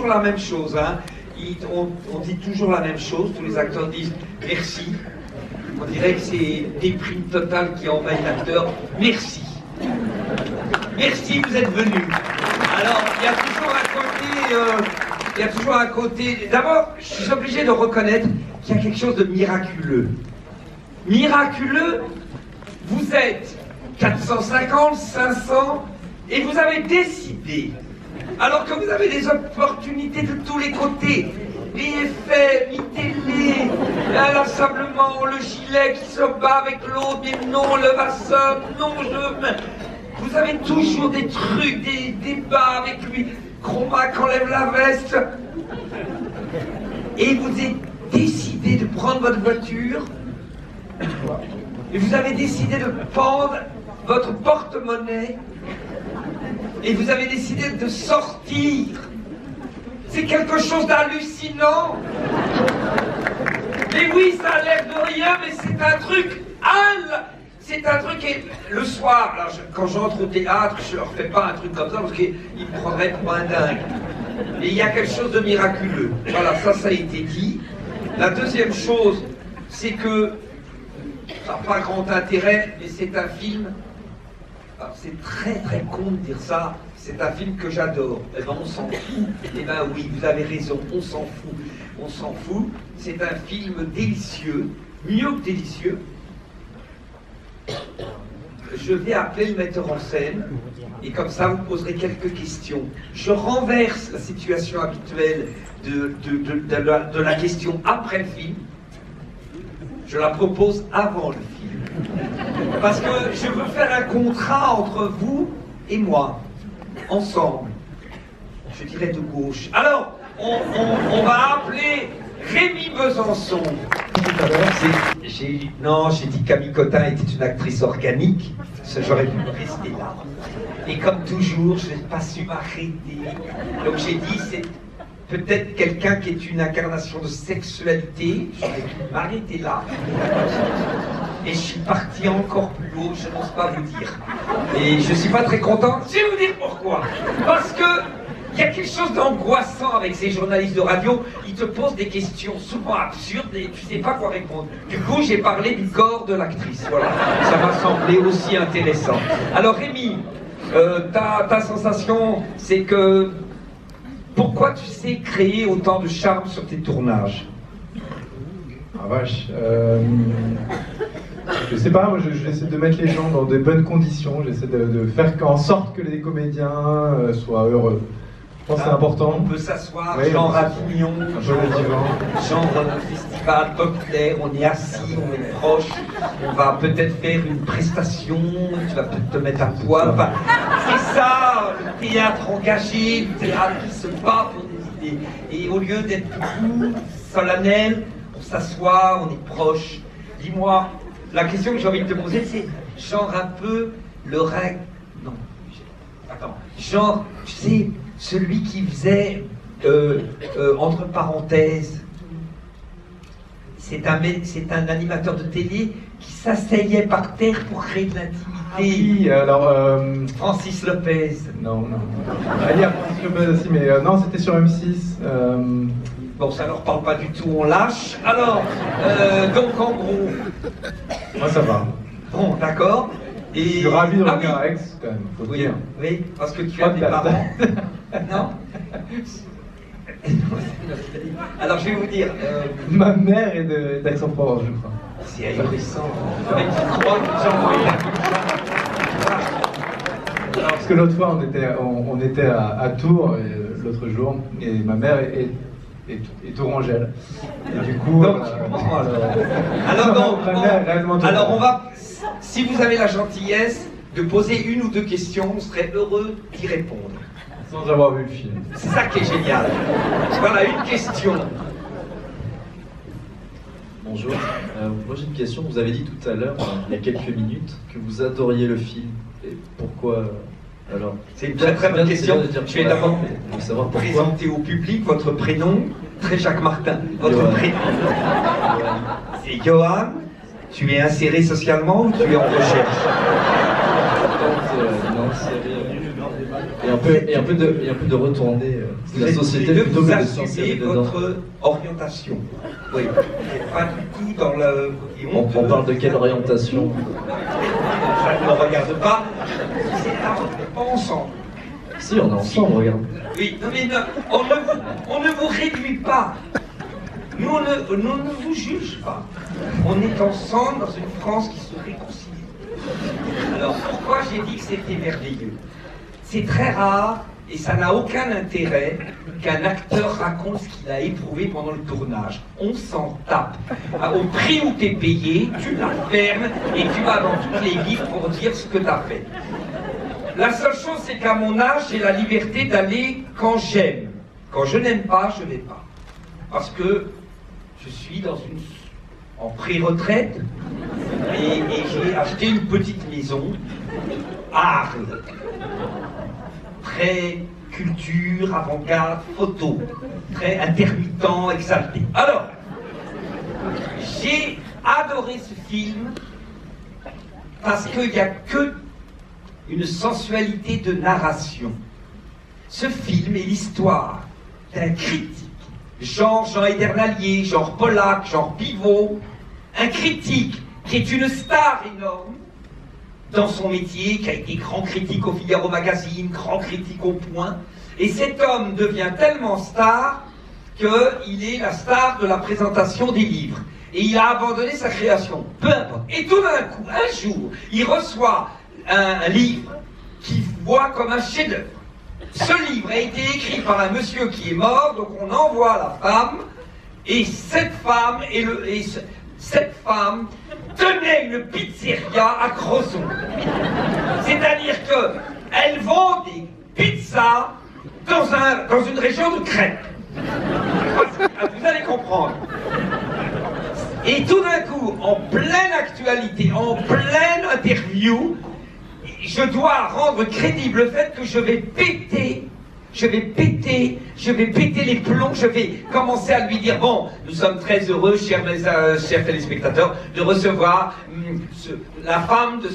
toujours la même chose, hein. On dit toujours la même chose, tous les acteurs disent merci. On dirait que c'est déprime totale qui envahit l'acteur. Merci. Merci, vous êtes venu. Alors, il y a toujours un côté... D'abord, je suis obligé de reconnaître qu'il y a quelque chose de miraculeux. Miraculeux, vous êtes 450, 500, et vous avez décidé, alors que vous avez des opportunités de tous les côtés, BFM, ITélé, l'inlassablement, le gilet qui se bat avec l'autre, mais non, le Vassum, non, vous avez toujours des trucs, des débats avec lui, Cromac enlève la veste, et vous avez décidé de prendre votre voiture, et vous avez décidé de pendre votre porte-monnaie, et vous avez décidé de sortir. C'est quelque chose d'hallucinant. Mais oui, ça a l'air de rien, mais c'est un truc. C'est un truc. Et le soir, alors quand j'entre au théâtre, je leur fais pas un truc comme ça parce qu'ils me prendraient pour un dingue. Et il y a quelque chose de miraculeux. Voilà, ça a été dit. La deuxième chose, c'est que ça n'a pas grand intérêt, mais c'est un film. C'est très très con de dire ça. C'est un film que j'adore. Eh ben on s'en fout. Eh ben oui, vous avez raison, on s'en fout. On s'en fout. C'est un film délicieux, mieux que délicieux. Je vais appeler le metteur en scène, et comme ça vous poserez quelques questions. Je renverse la situation habituelle de la question après le film. Je la propose avant le film. Parce que je veux faire un contrat entre vous et moi. Ensemble. Je dirais de gauche. Alors, on va appeler Rémi Besançon. Tout à l'heure, non, j'ai dit Camille Cottin était une actrice organique. J'aurais pu rester là. Et comme toujours, je n'ai pas su m'arrêter. Donc j'ai dit, c'est peut-être quelqu'un qui est une incarnation de sexualité. J'aurais pu m'arrêter là. Et je suis parti encore plus haut, je n'ose pas vous dire. Et je suis pas très content, je vais vous dire pourquoi. Parce que il y a quelque chose d'angoissant avec ces journalistes de radio, ils te posent des questions souvent absurdes et tu sais pas quoi répondre. Du coup, j'ai parlé du corps de l'actrice, voilà. Ça m'a semblé aussi intéressant. Alors Rémi, ta sensation, c'est que... Pourquoi tu sais créer autant de charme sur tes tournages? Ah vache, je sais pas, moi j'essaie de mettre les gens dans de bonnes conditions, j'essaie de faire en sorte que les comédiens soient heureux. Je pense que c'est important. On peut s'asseoir, oui, genre Avignon, genre festival, cocktail, on est assis, on est proche, on va peut-être faire une prestation, tu vas peut-être te mettre à poil. Enfin, c'est ça, le théâtre engagé, le théâtre qui se bat pour des idées. Et au lieu d'être tout solennel, on s'assoit, on est proche. Dis-moi, la question que j'ai envie de te poser, c'est genre un peu le règne. Non, attends, genre, tu sais, celui qui faisait entre parenthèses, c'est un animateur de télé qui s'asseyait par terre pour créer de l'intimité. Ah oui, alors... Francis Lopez. Non. Il y a Francis Lopez aussi, mais non, c'était sur M6. Bon, ça leur parle pas du tout, on lâche. Alors, donc en gros... Moi ça va. Bon, d'accord. Et... Je suis ravi de revenir à Aix, quand même, faut oui, dire. oui, parce que tu as des parents. Non. Alors je vais vous dire... Ma mère est d'Aix-en-Provence, je crois. C'est ahurissant. Tu crois que j'en vois parce que l'autre fois, on était à Tours l'autre jour, et ma mère est tourangelle. Et du coup... Donc, alors on va... Si vous avez la gentillesse de poser une ou deux questions, on serait heureux d'y répondre. Sans avoir vu le film. C'est ça qui est génial. Voilà, une question. Bonjour. Moi j'ai une question. Vous avez dit tout à l'heure, il y a quelques minutes, que vous adoriez le film. Et pourquoi alors? C'est une très très bonne question. Je vais d'abord savoir pourquoi. Présenter au public votre prénom, très Jacques Martin. Votre Johan. prénom. C'est Johan. Tu es inséré socialement ou tu es en recherche? Non, c'est Et un peu de retourner la société plutôt que de s'insérer dedans. Votre orientation. Oui, pas du tout dans le... On parle de quelle orientation? Ça ne me regarde pas. C'est pas ensemble. Si, on est ensemble, regarde. Oui, non, mais non, on ne vous réduit pas. Nous, on ne vous juge pas. On est ensemble dans une France qui se réconcilie. Alors, pourquoi j'ai dit que c'était merveilleux? C'est très rare et ça n'a aucun intérêt qu'un acteur raconte ce qu'il a éprouvé pendant le tournage. On s'en tape. Au prix où tu es payé, tu la fermes et tu vas dans toutes les livres pour dire ce que tu as fait. La seule chose, c'est qu'à mon âge, j'ai la liberté d'aller quand j'aime. Quand je n'aime pas, je ne vais pas. Parce que je suis en pré-retraite et j'ai acheté une petite maison à Arles. Très culture, avant-garde, photo. Très intermittent, exalté. Alors, j'ai adoré ce film parce qu'il n'y a que une sensualité de narration. Ce film est l'histoire d'un critique, genre Jean Edernalier, genre Pollack, genre Pivot, un critique qui est une star énorme dans son métier, qui a été grand critique au Figaro Magazine, grand critique au Point, et cet homme devient tellement star qu'il est la star de la présentation des livres. Et il a abandonné sa création, peu importe. Et tout d'un coup, un jour, il reçoit un livre qu'il voit comme un chef-d'œuvre. Ce livre a été écrit par un monsieur qui est mort, donc on envoie la femme, et cette femme tenait une pizzeria à Crozon. C'est-à-dire qu'elle vend des pizzas dans une région de crêpes. Vous allez comprendre. Et tout d'un coup, en pleine actualité, en pleine interview, je dois rendre crédible le fait que je vais péter les plombs, je vais commencer à lui dire, bon, nous sommes très heureux, chers téléspectateurs, de recevoir la femme de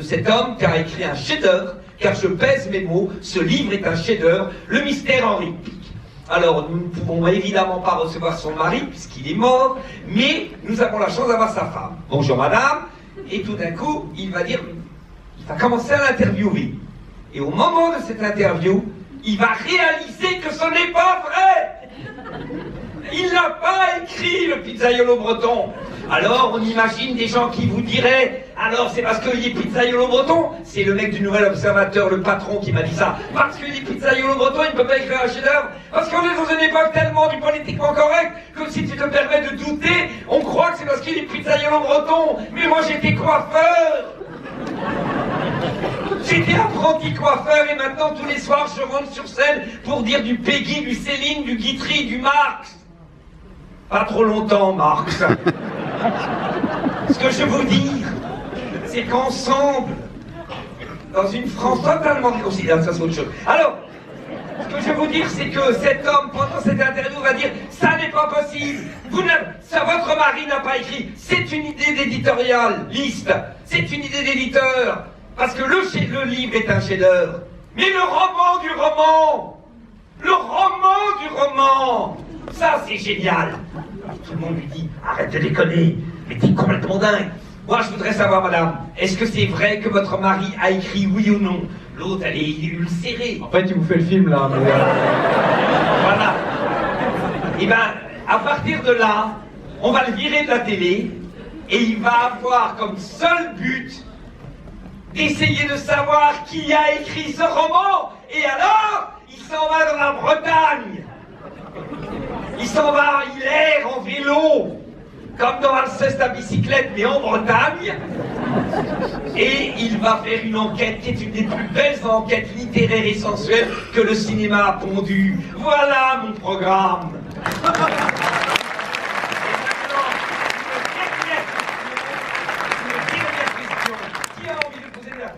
cet homme qui a écrit un chef-d'œuvre, car je pèse mes mots, ce livre est un chef-d'œuvre, Le Mystère Henri Pic. Alors, nous ne pouvons évidemment pas recevoir son mari, puisqu'il est mort, mais nous avons la chance d'avoir sa femme. Bonjour madame, et tout d'un coup, il va commencer à l'interviewer. Et au moment de cette interview, il va réaliser que ce n'est pas vrai. Il n'a pas écrit le pizzaiolo breton. Alors on imagine des gens qui vous diraient, alors c'est parce qu'il est pizzaiolo breton. C'est le mec du Nouvel Observateur, le patron, qui m'a dit ça. Parce qu'il est pizzaiolo breton, il ne peut pas écrire un chef-d'œuvre. Parce qu'on est dans une époque tellement du politiquement correct que si tu te permets de douter, on croit que c'est parce qu'il est pizzaiolo breton. Mais moi j'étais coiffeur. J'étais apprenti coiffeur et maintenant tous les soirs je rentre sur scène pour dire du Peggy, du Céline, du Guitry, du Marx. Pas trop longtemps, Marx. Ce que je veux dire, c'est qu'ensemble, dans une France totalement réconciliable, ça c'est autre chose. Alors, ce que je veux vous dire, c'est que cet homme, pendant cette interview, va dire « Ça n'est pas possible, votre mari n'a pas écrit, c'est une idée d'éditorialiste, c'est une idée d'éditeur, parce que le livre est un chef-d'œuvre, mais le roman du roman, ça c'est génial !» Tout le monde lui dit « Arrête de déconner, mais t'es complètement dingue !» Moi, je voudrais savoir, madame, est-ce que c'est vrai que votre mari a écrit oui ou non? L'autre, elle est ulcérée. En fait, il vous fait le film, là. Mais... Voilà. Et bien, à partir de là, on va le virer de la télé, et il va avoir comme seul but d'essayer de savoir qui a écrit ce roman. Et alors, il s'en va dans la Bretagne. Il s'en va, il erre en vélo, comme dans Alceste à bicyclette, mais en Bretagne. Et il va faire une enquête qui est une des plus belles enquêtes littéraires et sensuelles que le cinéma a pondues. Voilà mon programme.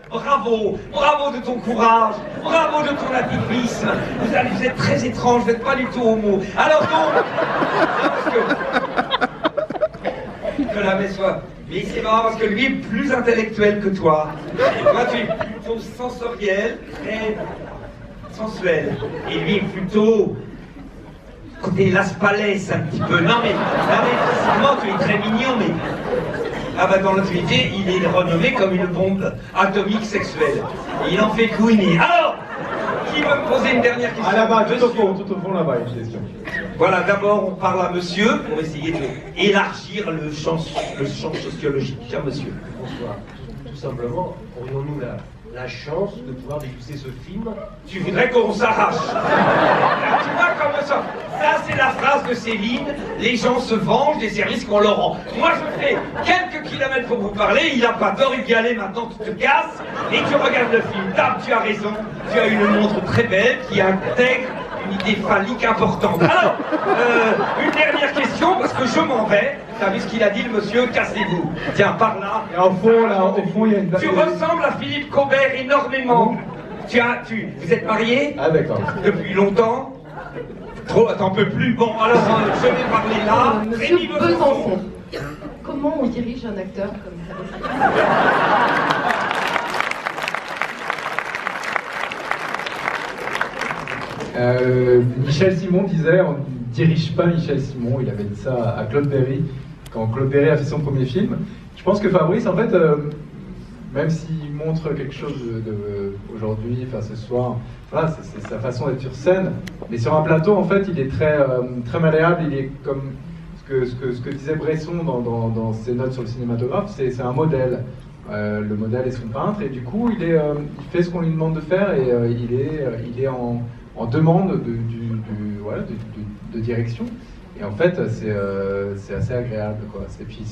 Bravo, bravo de ton courage, bravo de ton activisme. Vous êtes très étrange, vous n'êtes pas du tout homo. Alors donc, que la messe soit. Mais c'est marrant parce que lui est plus intellectuel que toi. Et toi, tu es plutôt sensoriel. Et sensuel. Et lui est plutôt côté Las Palais un petit peu. Non mais physiquement tu es très mignon, mais ah bah dans l'intimité, il est renommé comme une bombe atomique sexuelle. Et il en fait couiner. Alors, qui veut me poser une dernière question? Ah là-bas, tout au Monsieur. fond là-bas, une question. Voilà, d'abord on parle à monsieur pour essayer d'élargir le champ sociologique. Cher monsieur. Bonsoir. Tout simplement, aurions-nous la chance de pouvoir déguster ce film? Tu voudrais qu'on s'arrache. Tu vois comme ça. Ça, c'est la phrase de Céline. Les gens se vengent des services qu'on leur rend. Moi, je fais quelques kilomètres pour vous parler. Il n'a pas tort. Il dit allez, maintenant tu te casses et tu regardes le film. Tu as raison. Tu as une montre très belle qui intègre une idée phallique importante. Alors, une dernière question parce que je m'en vais. T'as vu ce qu'il a dit, le monsieur? Cassez-vous. Tiens, par là. Et au fond, là, au fond, il y a une... Tu ressembles à Philippe Cobert énormément. Vous êtes marié? Ah d'accord. Depuis longtemps? Trop, t'en peux plus. Bon, alors je vais parler là. Monsieur Rémi Besançon. Besançon, comment on dirige un acteur comme ça? Michel Simon disait, on ne dirige pas Michel Simon, il avait dit ça à Claude Berry, quand Claude Berry a fait son premier film. Je pense que Fabrice, en fait, même s'il montre quelque chose aujourd'hui, enfin ce soir, voilà, c'est sa façon d'être sur scène, mais sur un plateau, en fait, il est très malléable, il est comme ce que disait Bresson dans ses notes sur le cinématographe, c'est un modèle. Le modèle est son peintre, et du coup, il fait ce qu'on lui demande de faire, et il est en demande de direction. Et en fait, c'est assez agréable, quoi. Et puis,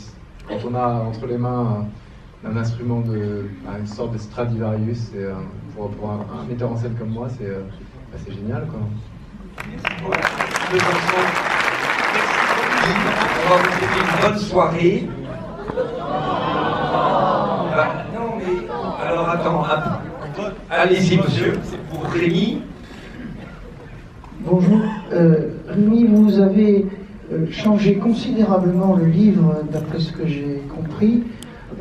quand on a entre les mains un instrument une sorte de Stradivarius, pour un metteur en scène comme moi, c'est génial, quoi. On va vous souhaiter une bonne soirée. Non mais, alors attends, allez-y monsieur, c'est pour Rémi. Bonjour. Rémi, vous avez changé considérablement le livre, d'après ce que j'ai compris.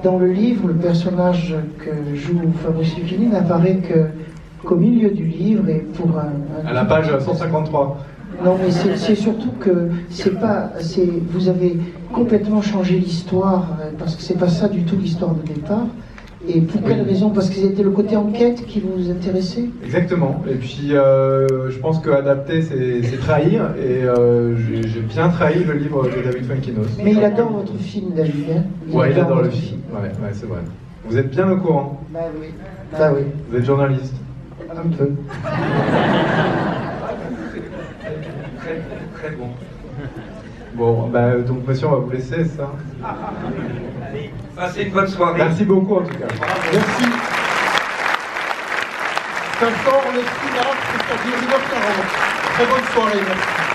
Dans le livre, le personnage que joue Fabrice Lucchini n'apparaît qu'au milieu du livre et pour à la page 153. Non, mais c'est surtout que vous avez complètement changé l'histoire, parce que c'est pas ça du tout l'histoire de départ. Et pour quelle raison? Parce que c'était le côté enquête qui vous intéressait? Exactement. Et puis, je pense qu'adapter, c'est trahir. Et j'ai bien trahi le livre de David Fuenquinos. Mais il adore votre film, David. Hein? Il adore le film. Ouais, c'est vrai. Vous êtes bien au courant? Bah oui. Bah oui. Vous êtes journaliste? Un peu. Très bon. Bon, donc monsieur, on va vous laisser, ça. Allez, passez une bonne soirée. Merci beaucoup, en tout cas. Merci. Vincent, on est plus là, c'est à 19h40. Très bonne soirée, merci.